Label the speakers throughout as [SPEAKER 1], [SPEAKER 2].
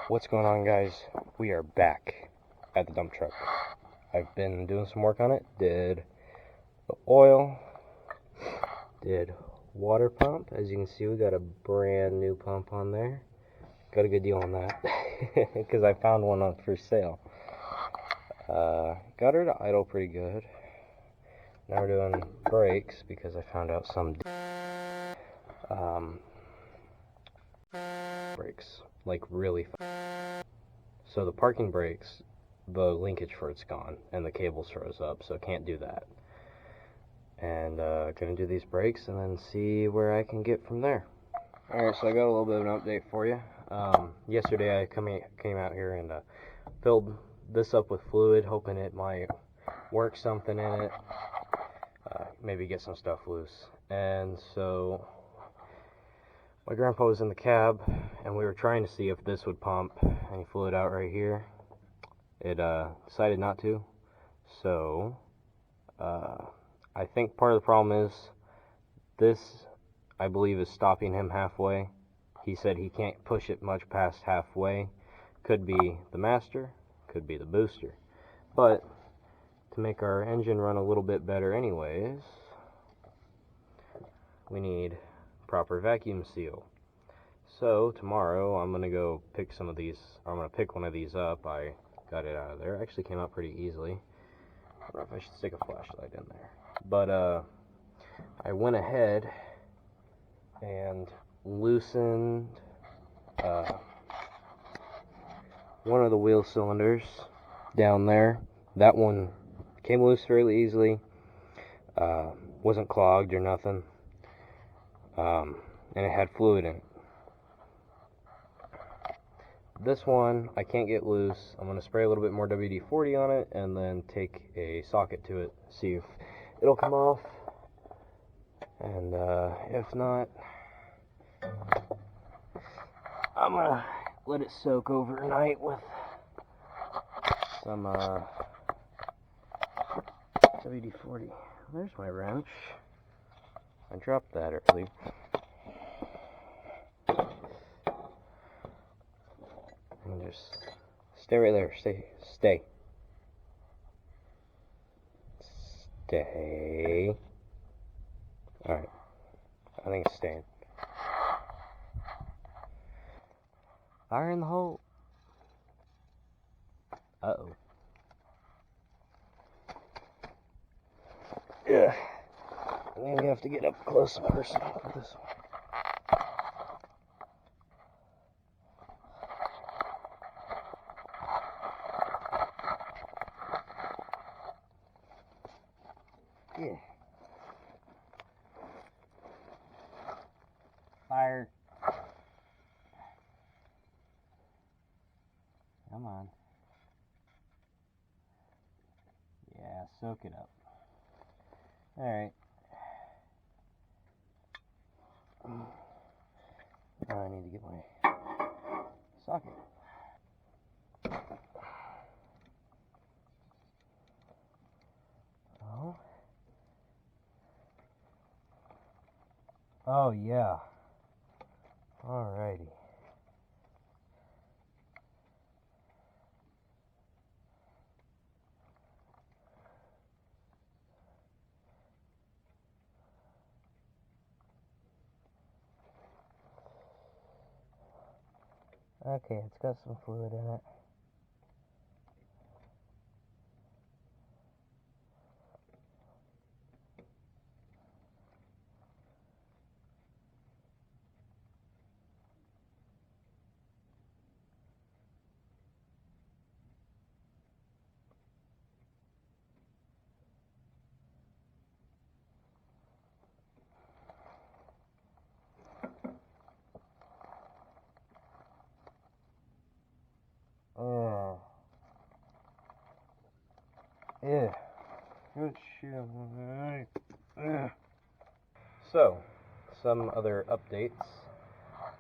[SPEAKER 1] What's going on, guys? We are back at the dump truck. I've been doing some work on it. Did the oil, did water pump. As you can see, we got a brand new pump on there. Got a good deal on that because I found one on for sale. Got her to idle pretty good. Now we're doing brakes because I found out some brakes, like really fast. So the parking brakes, the linkage for it's gone and the cables froze up, so can't do that. And gonna do these brakes and then see where I can get from there. Alright, so I got a little bit of an update for you. Yesterday I came out here and filled this up with fluid, hoping it might work something in it, maybe get some stuff loose. And so my grandpa was in the cab and we were trying to see if this would pump any fluid out right here. It decided not to. So I think part of the problem is this, I believe, is stopping him halfway. He said he can't push it much past halfway. Could be the master, could be the booster. But to make our engine run a little bit better anyways, we need proper vacuum seal. So tomorrow I'm gonna go pick some of these, or I'm gonna pick one of these up. I got it out of there. It actually came out pretty easily. I don't know if I should stick a flashlight in there. But I went ahead and loosened one of the wheel cylinders down there. That one came loose fairly easily. Wasn't clogged or nothing. And it had fluid in it. This one I can't get loose. I'm going to spray a little bit more WD-40 on it and then take a socket to it, see if it'll come off. And if not, I'm going to let it soak overnight with some WD-40. There's my wrench. I dropped that early. And just stay right there. Stay. Alright. I think it's staying. Fire in the hole. Uh-oh. Yeah. I think we have to get up close and personal with this one. Yeah. Fire. Come on. Yeah, soak it up. Alright. Now I need to get my socket. Oh. Oh, yeah. Alrighty. Okay, it's got some fluid in it. Yeah. Good shit. So, some other updates.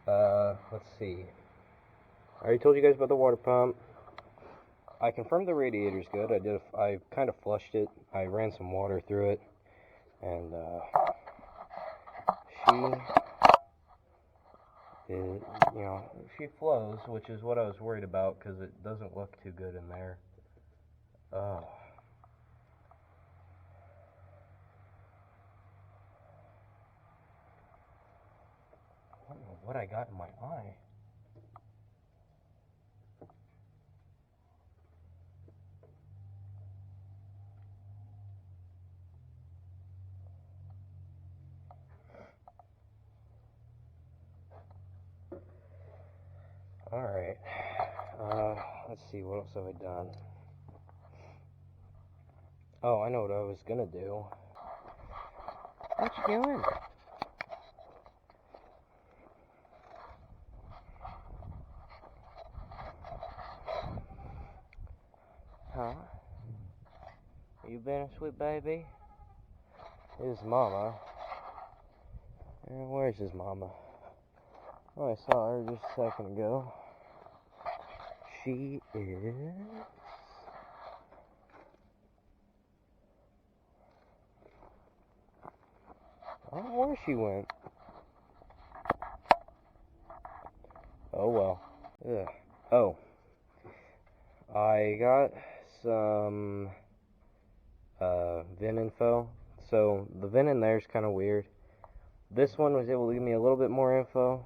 [SPEAKER 1] Let's see. I already told you guys about the water pump. I confirmed the radiator's good. I kind of flushed it. I ran some water through it, and you know, she flows, which is what I was worried about because it doesn't look too good in there. Oh. I don't know what I got in my eye. Alright, let's see, what else have I done? Oh, I know what I was gonna do. What you doing? Huh? You been a sweet baby? His mama. Where's his mama? Oh, I saw her just a second ago. She is... I don't know where she went. Oh well. Ugh. Oh. I got some VIN info. So the VIN in there is kind of weird. This one was able to give me a little bit more info.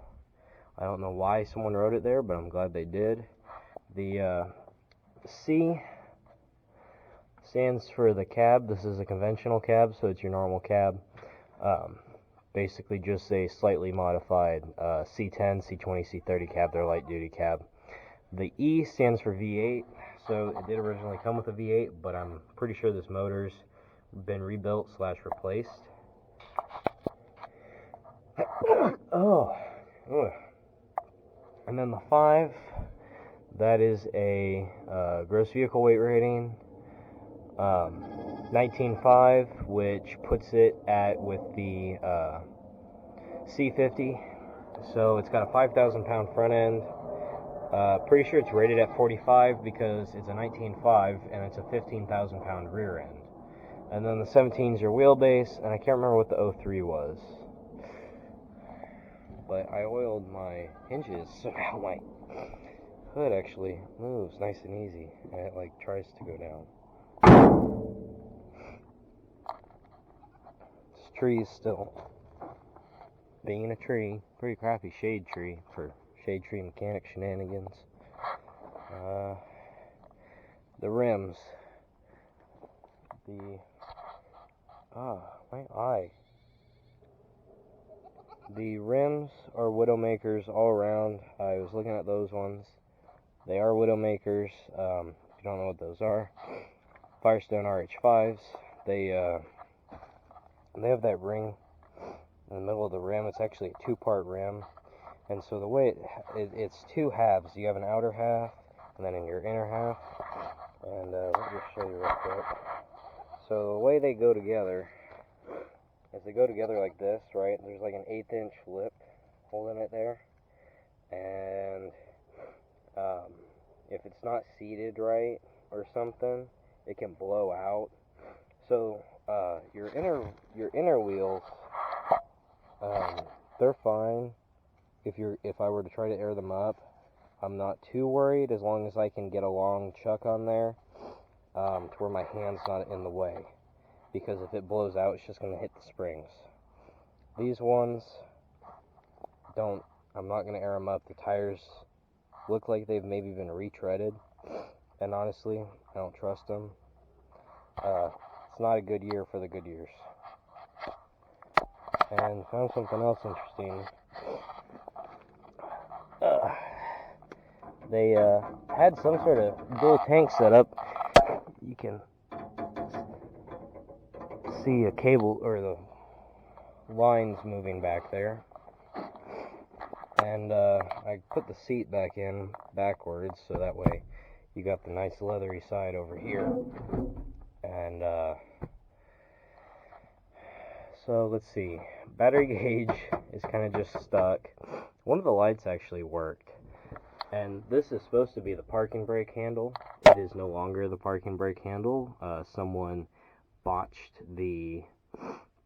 [SPEAKER 1] I don't know why someone wrote it there, but I'm glad they did. The C stands for the cab. This is a conventional cab, so it's your normal cab. Basically just a slightly modified C10, C20, C30 cab. They're light duty cab. The E stands for V8. So it did originally come with a V8, but I'm pretty sure this motor's been rebuilt / replaced. Oh. Ugh. And then the 5, that is a gross vehicle weight rating, 19.5, which puts it at with the C50. So it's got a 5,000 pound front end. Pretty sure it's rated at 45 because it's a 19.5 and it's a 15,000 pound rear end. And then the 17's your wheelbase, and I can't remember what the 03 was. But I oiled my hinges, so now my hood actually moves nice and easy, and it like tries to go down. This tree is still being a tree. Pretty crappy shade tree for shade tree mechanic shenanigans. The rims. My eye. The rims are Widowmakers all around. I was looking at those ones. They are Widowmakers. If you don't know what those are, Firestone RH5s. They have that ring in the middle of the rim. It's actually a 2-part rim, and so the way it's 2 halves. You have an outer half, and then in your inner half. And let me just show you real quick. So the way they go together is they go together like this, right? There's like an 1/8 inch lip holding it there, and if it's not seated right or something, it can blow out. So your inner wheels, they're fine. If I were to try to air them up, I'm not too worried as long as I can get a long chuck on there to where my hand's not in the way. Because if it blows out, it's just going to hit the springs. These ones, I'm not going to air them up. The tires look like they've maybe been retreaded, and honestly, I don't trust them. It's not a good year for the Goodyears. And found something else interesting. They had some sort of dual tank setup. You can see a cable or the lines moving back there, and I put the seat back in backwards so that way you got the nice leathery side over here. And so let's see, battery gauge is kind of just stuck. One of the lights actually worked, and this is supposed to be the parking brake handle. It is no longer the parking brake handle. Someone botched the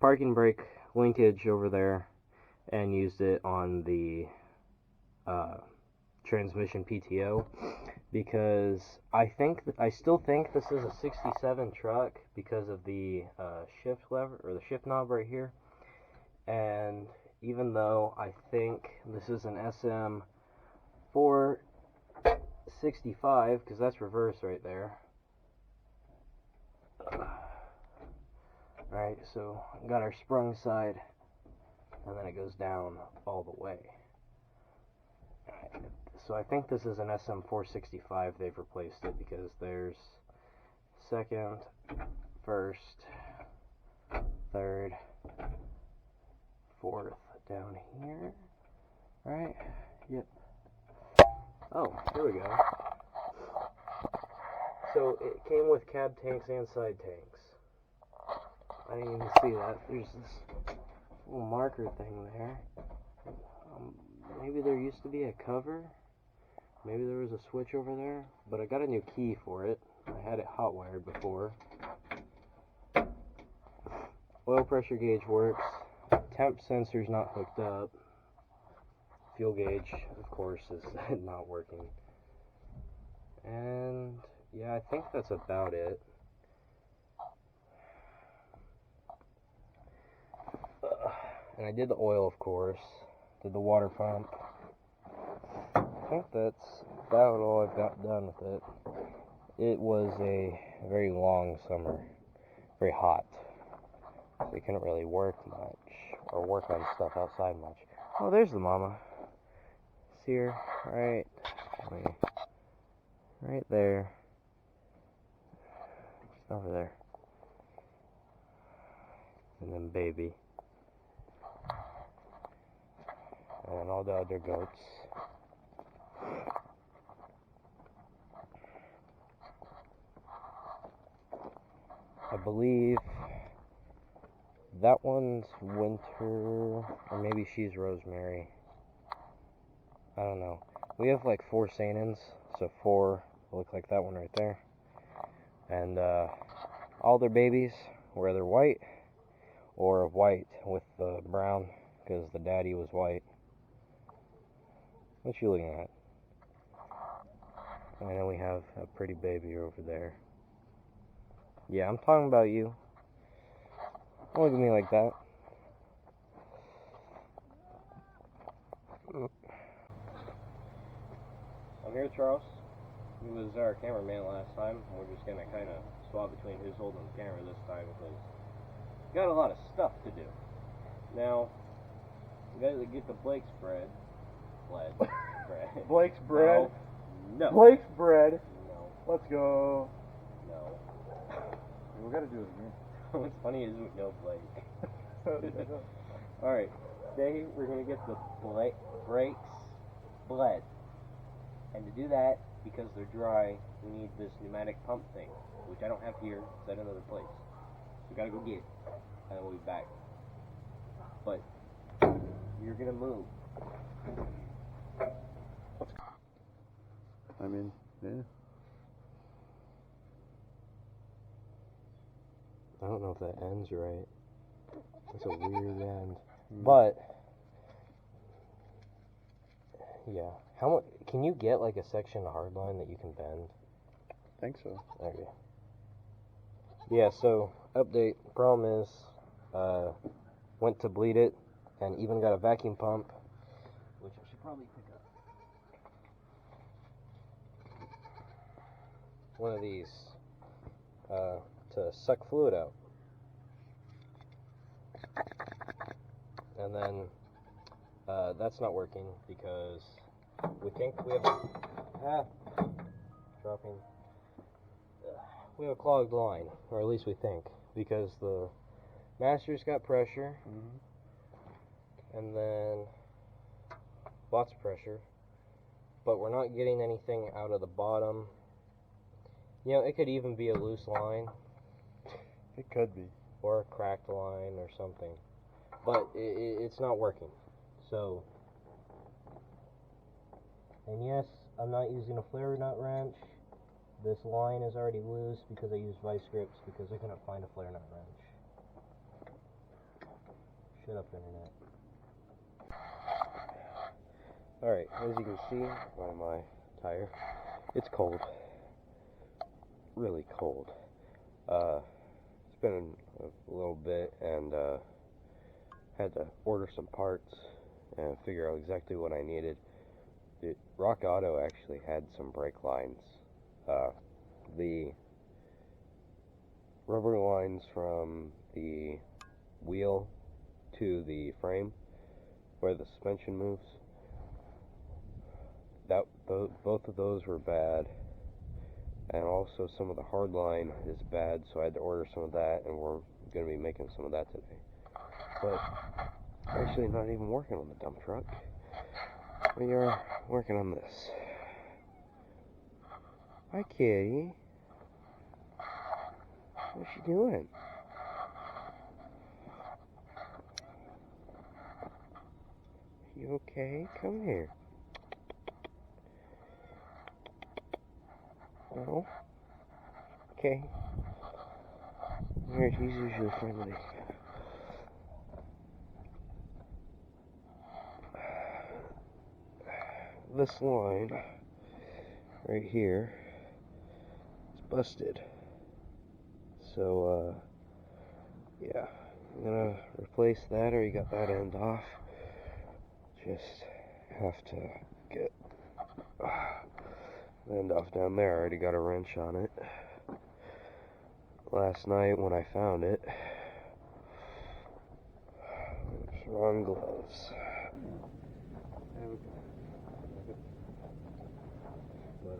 [SPEAKER 1] parking brake linkage over there and used it on the transmission PTO, because I still think this is a 67 truck because of the shift lever, or the shift knob right here. And even though I think this is an SM 465, because that's reverse right there. Alright, so got our sprung side, and then it goes down all the way. So I think this is an SM 465. They've replaced it because there's second, first, third, fourth down here. Right? Yep. Oh, here we go. So it came with cab tanks and side tanks. I didn't even see that. There's this little marker thing there. Maybe there used to be a cover. Maybe there was a switch over there. But I got a new key for it. I had it hot wired before. Oil pressure gauge works. Temp sensor's not hooked up. Fuel gauge, of course, is not working. And yeah, I think that's about it. And I did the oil, of course. Did the water pump. I think that's about all I've got done with it. It was a very long summer. Very hot. So we couldn't really work much. Or work on stuff outside much. Oh, there's the mama. See her? Right there. Over there. And then baby. And all the other goats. I believe that one's Winter, or maybe she's Rosemary. I don't know. We have like 4 Sanins, so 4 look like that one right there. And all their babies, whether white or white with the brown, because the daddy was white. What you looking at? And then we have a pretty baby over there. Yeah, I'm talking about you. Don't look at me like that. I'm here with Charles. He was our cameraman last time. We're just going to kind of swap between his holding the camera this time because we got a lot of stuff to do. Now, we got to get the Blake's bread.
[SPEAKER 2] Blake's bread?
[SPEAKER 1] No.
[SPEAKER 2] Blake's bread?
[SPEAKER 1] No.
[SPEAKER 2] Let's go.
[SPEAKER 1] No.
[SPEAKER 2] We gotta do it again.
[SPEAKER 1] What's funny is we know Blake. Alright, today we're going to get the brakes bled. And to do that, because they're dry, we need this pneumatic pump thing, which I don't have here, it's at another place. So we gotta go get it, and then we'll be back. But, you're gonna move.
[SPEAKER 2] I mean, yeah.
[SPEAKER 1] I don't know if that ends right. It's a weird end. But, yeah. How much, can you get like a section of hardline that you can bend?
[SPEAKER 2] I think so.
[SPEAKER 1] Okay. Yeah, so, update. Problem is, went to bleed it, and even got a vacuum pump, which I should probably pick up. One of these, to suck fluid out. And then, that's not working because we think we have we have a clogged line, or at least we think, because the master's got pressure, and then lots of pressure, but we're not getting anything out of the bottom. You know, it could even be a loose line.
[SPEAKER 2] It could be.
[SPEAKER 1] Or a cracked line or something. But it's not working. So, and yes, I'm not using a flare nut wrench. This line is already loose because I used vice grips because I couldn't find a flare nut wrench. Shut up, internet. Alright, as you can see by my tire, it's cold. Really cold. It's been a little bit, and had to order some parts and figure out exactly what I needed. Rock Auto actually had some brake lines. The rubber lines from the wheel to the frame where the suspension moves, both of those were bad, and also some of the hard line is bad, so I had to order some of that, and we're going to be making some of that today. But actually not even working on the dump truck. We are working on this. Hi, kitty. What's she doing? You okay? Come here. No? Okay. Alright, he's usually friendly. This line right here is busted. So, yeah, I'm gonna replace that, or you got that end off. Just have to get the end off down there. I already got a wrench on it. Last night when I found it, oops, wrong gloves. There we go. But,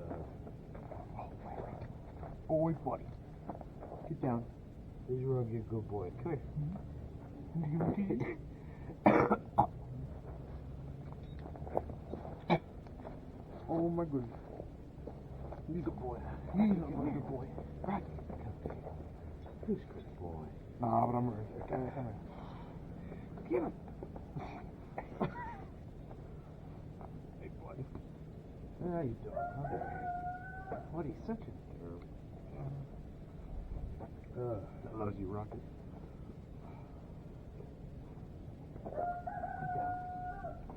[SPEAKER 1] boy, buddy. Get down. This is where I'll be a good boy. Come here. Oh my goodness. He's a good boy. He's a good boy. Right. Who's a good boy? Nah, but I'm right there. Come here. Get him. Hey, buddy. How you doing, huh? What, he's such a derp. That lousy rocket.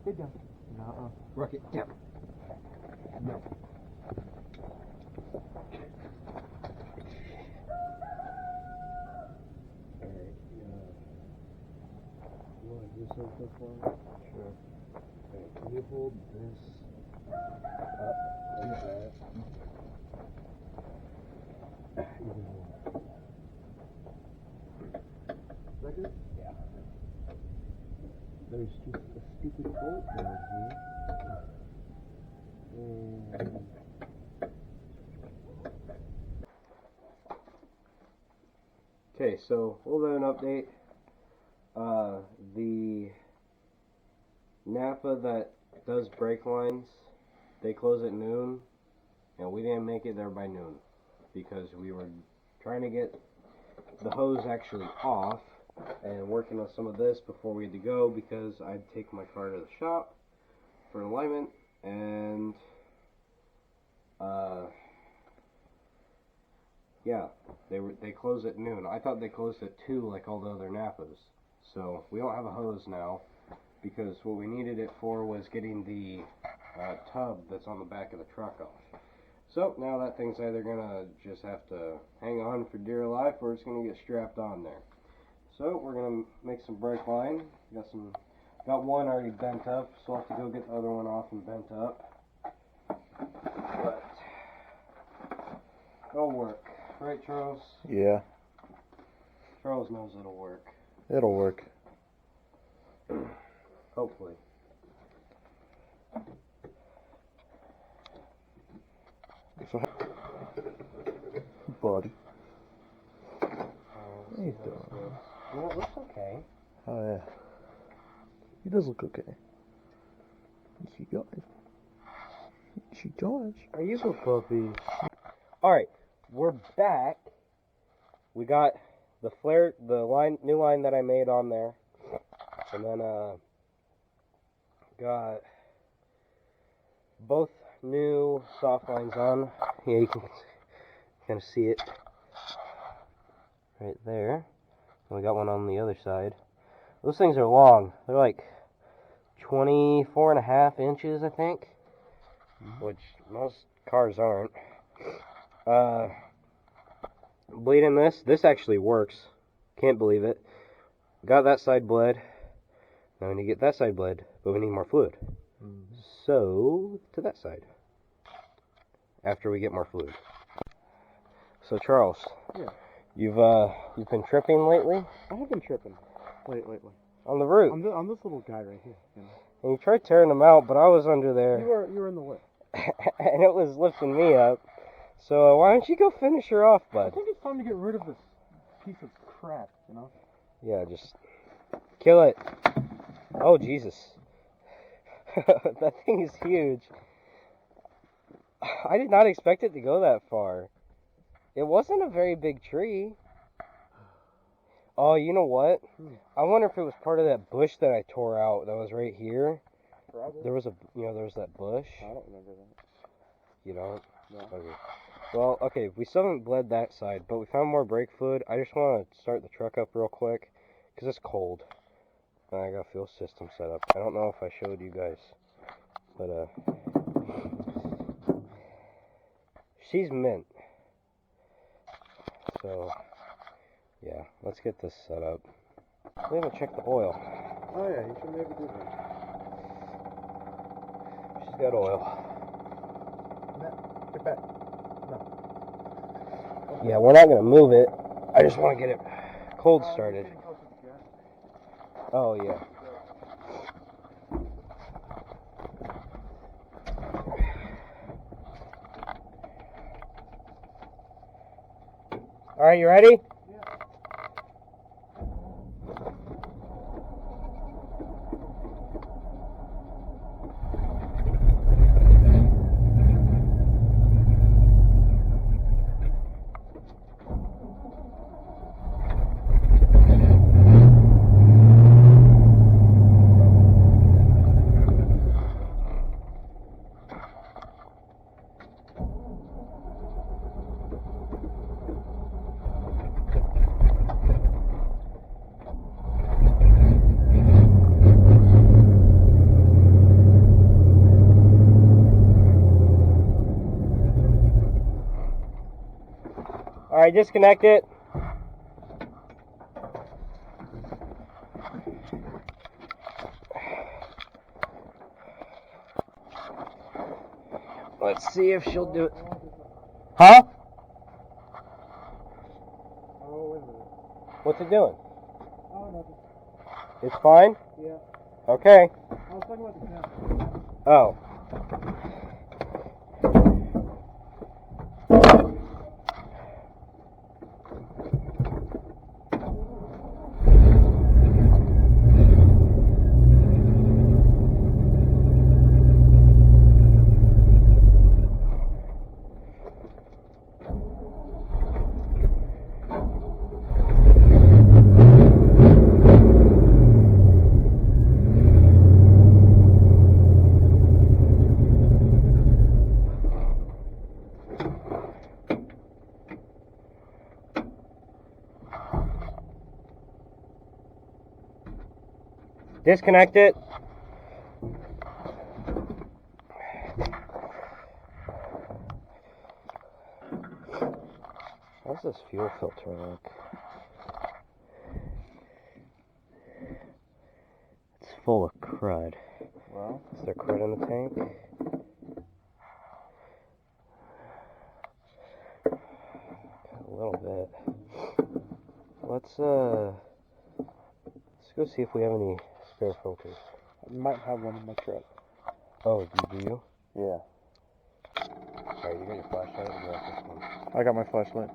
[SPEAKER 1] Get down. No. Rocket, down. No. Alright, you want to do something for me? Sure. Alright, can you hold this up like that? Even more. Is that good? Yeah. There's just a stupid bolt down here. Okay, so a little bit of an update. The Napa that does brake lines, they close at noon, and we didn't make it there by noon because we were trying to get the hose actually off and working on some of this before we had to go, because I'd take my car to the shop for an alignment, and yeah, they close at noon. I thought they closed at 2 like all the other Napas. So we don't have a hose now, because what we needed it for was getting the tub that's on the back of the truck off. So now that thing's either gonna just have to hang on for dear life, or it's gonna get strapped on there. So we're gonna make some brake line. Got one already bent up, so I'll have to go get the other one off and bent up. But it'll work, right, Charles?
[SPEAKER 2] Yeah.
[SPEAKER 1] Charles knows it'll work.
[SPEAKER 2] It'll work.
[SPEAKER 1] Hopefully.
[SPEAKER 2] Buddy.
[SPEAKER 1] How you doing? Well, it looks okay.
[SPEAKER 2] Oh yeah. He does look okay. She does. She does.
[SPEAKER 1] Are you a puppy? Alright, we're back. We got the new line that I made on there. And then got both new soft lines on. Yeah, you can kind of see it right there. And we got one on the other side. Those things are long. They're like 24.5 inches, I think, which most cars aren't. Bleeding this actually works. Can't believe it. Got that side bled. Now we need to get that side bled, but we need more fluid. So, to that side. After we get more fluid. So Charles,
[SPEAKER 2] Yeah.
[SPEAKER 1] you've been tripping lately?
[SPEAKER 2] I have been tripping. Wait.
[SPEAKER 1] On the root.
[SPEAKER 2] On this little guy right here. You know?
[SPEAKER 1] And you tried tearing them out, but I was under there.
[SPEAKER 2] You were in the way.
[SPEAKER 1] And it was lifting me up. So why don't you go finish her off,
[SPEAKER 2] I
[SPEAKER 1] bud?
[SPEAKER 2] think it's time to get rid of this piece of crap, you know?
[SPEAKER 1] Yeah, just kill it. Oh, Jesus. That thing is huge. I did not expect it to go that far. It wasn't a very big tree. Oh, you know what? I wonder if it was part of that bush that I tore out that was right here.
[SPEAKER 2] Probably.
[SPEAKER 1] There was that bush.
[SPEAKER 2] I don't remember that.
[SPEAKER 1] You don't?
[SPEAKER 2] No.
[SPEAKER 1] Okay. Well, okay, we still haven't bled that side, but we found more brake fluid. I just want to start the truck up real quick, because it's cold. And I got fuel system set up. I don't know if I showed you guys, but, she's mint. So, yeah, let's get this set up. We haven't checked the oil.
[SPEAKER 2] Oh yeah, you should maybe do that.
[SPEAKER 1] She's got oil.
[SPEAKER 2] No, get back. No.
[SPEAKER 1] Yeah, we're not going to move it. I just want to get it cold started. Oh, yeah. All right, you ready? All right, disconnect it. Let's see if she'll do it. Huh?
[SPEAKER 2] Oh, wait a minute.
[SPEAKER 1] What's it doing?
[SPEAKER 2] Oh, nothing.
[SPEAKER 1] It's fine?
[SPEAKER 2] Yeah.
[SPEAKER 1] Okay.
[SPEAKER 2] I was talking about the camera.
[SPEAKER 1] Oh. Disconnect it. How's this fuel filter look? It's full of crud.
[SPEAKER 2] Well,
[SPEAKER 1] Is there crud in the tank? A little bit. Let's go see if we have any spare filters.
[SPEAKER 2] I might have one in my truck.
[SPEAKER 1] Oh, do you?
[SPEAKER 2] Yeah.
[SPEAKER 1] Alright, you got your flashlight? Or this one?
[SPEAKER 2] I got my flashlight.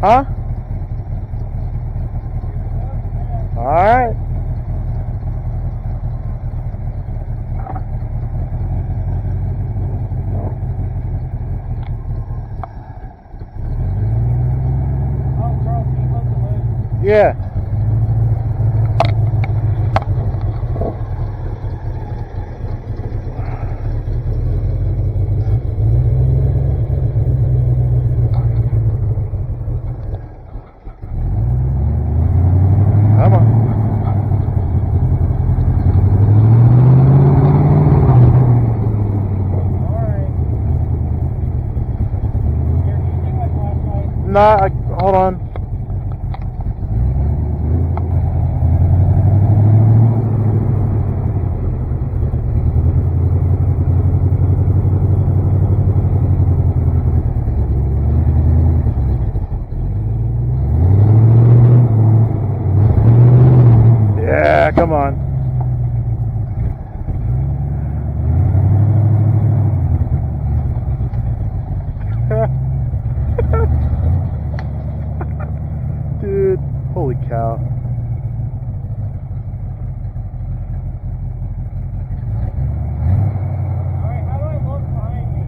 [SPEAKER 2] Huh? Alright. Yeah. Come on. Nah, hold on. Yeah, come on. Dude, holy cow.
[SPEAKER 3] Alright, how do I look behind me?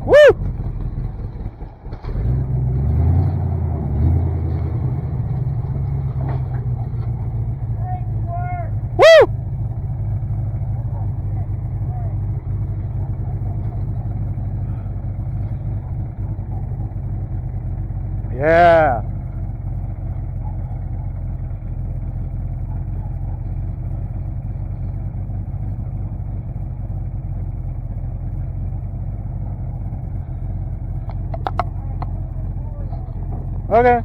[SPEAKER 2] Woo! Woo! Yeah. Okay.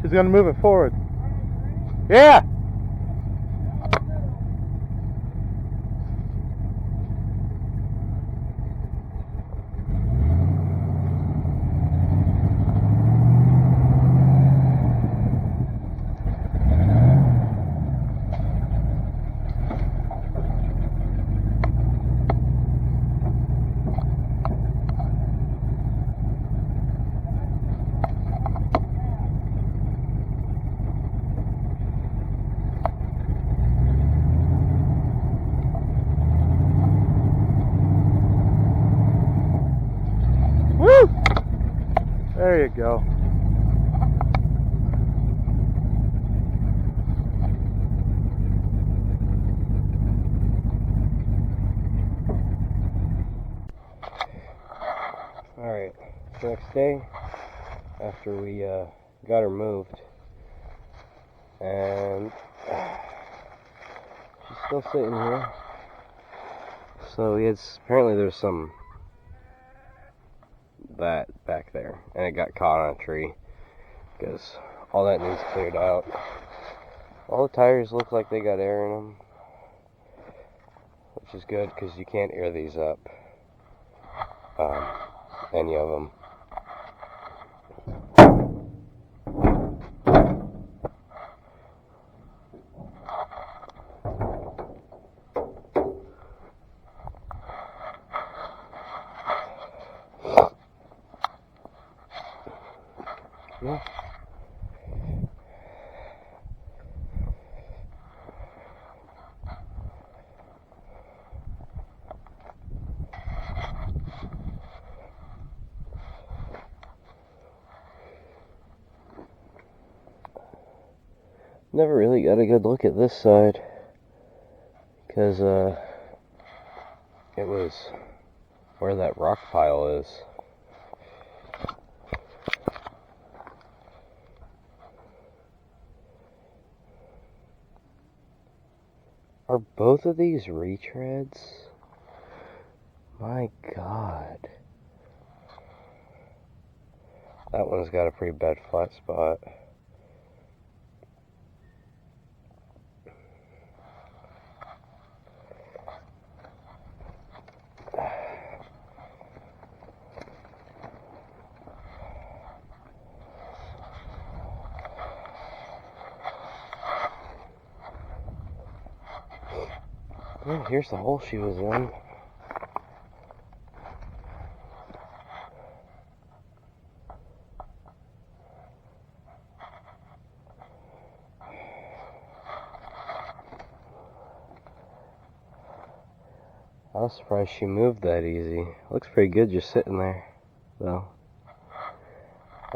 [SPEAKER 2] He's gonna move it forward. Yeah. Woo! There you go.
[SPEAKER 1] Alright, next day, after we got her moved, and she's still sitting here. So apparently there's some that back there, and it got caught on a tree, because all that needs cleared out. All the tires look like they got air in them, which is good, because you can't air these up, any of them. Yeah. Never really got a good look at this side, because it was where that rock pile is. Are both of these retreads? My God. That one's got a pretty bad flat spot. Oh, here's the hole she was in. I was surprised she moved that easy. Looks pretty good just sitting there, though.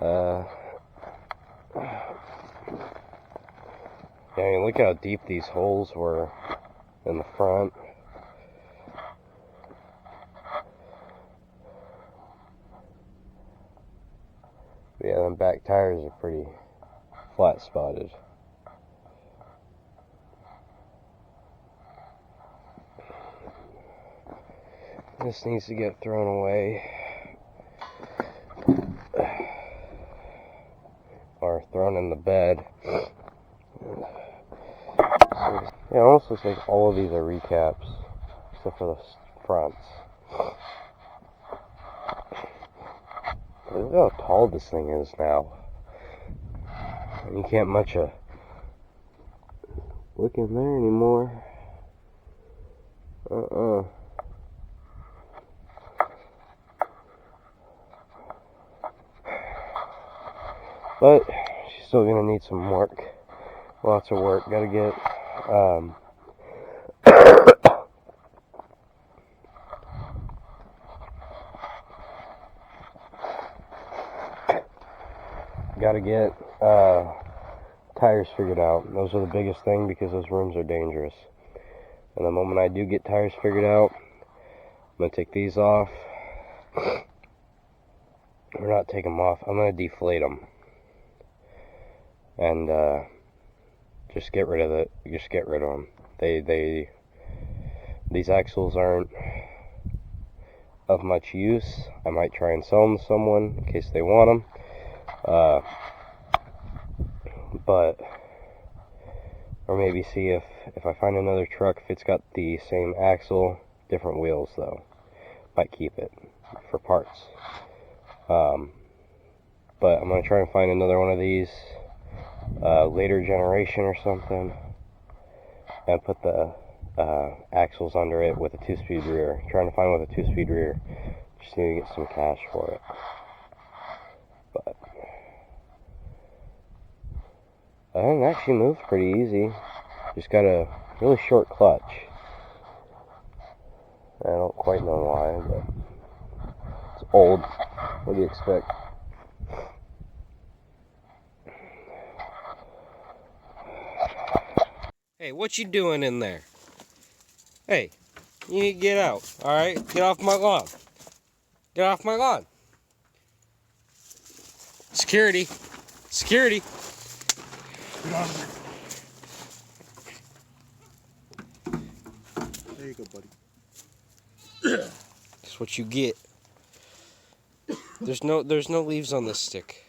[SPEAKER 1] Yeah, I mean, look how deep these holes were in the front. Yeah, them back tires are pretty flat spotted. This needs to get thrown away. Or thrown in the bed. Yeah, it almost looks like all of these are recaps, except for the fronts. Look how tall this thing is now. You can't much look in there anymore. But she's still gonna need some work. Lots of work. Gotta get tires figured out. Those are the biggest thing because those rooms are dangerous. And the moment I do get tires figured out, I'm gonna take these off. Or not take them off. I'm gonna deflate them. And just get rid of it. Just get rid of them. These axles aren't of much use. I might try and sell them to someone in case they want them. But or maybe see if I find another truck if it's got the same axle, different wheels though. Might keep it for parts. But I'm gonna try and find another one of these. Later generation or something, and put the axles under it with a 2-speed rear. Trying to find with a 2-speed rear. Just need to get some cash for it. But I think it actually moves pretty easy. Just got a really short clutch. I don't quite know why, but it's old. What do you expect? Hey, what you doing in there? Hey, you need to get out, alright? Get off my lawn. Get off my lawn. Security. Security.
[SPEAKER 2] There you go, buddy.
[SPEAKER 1] That's what you get. There's no leaves on this stick.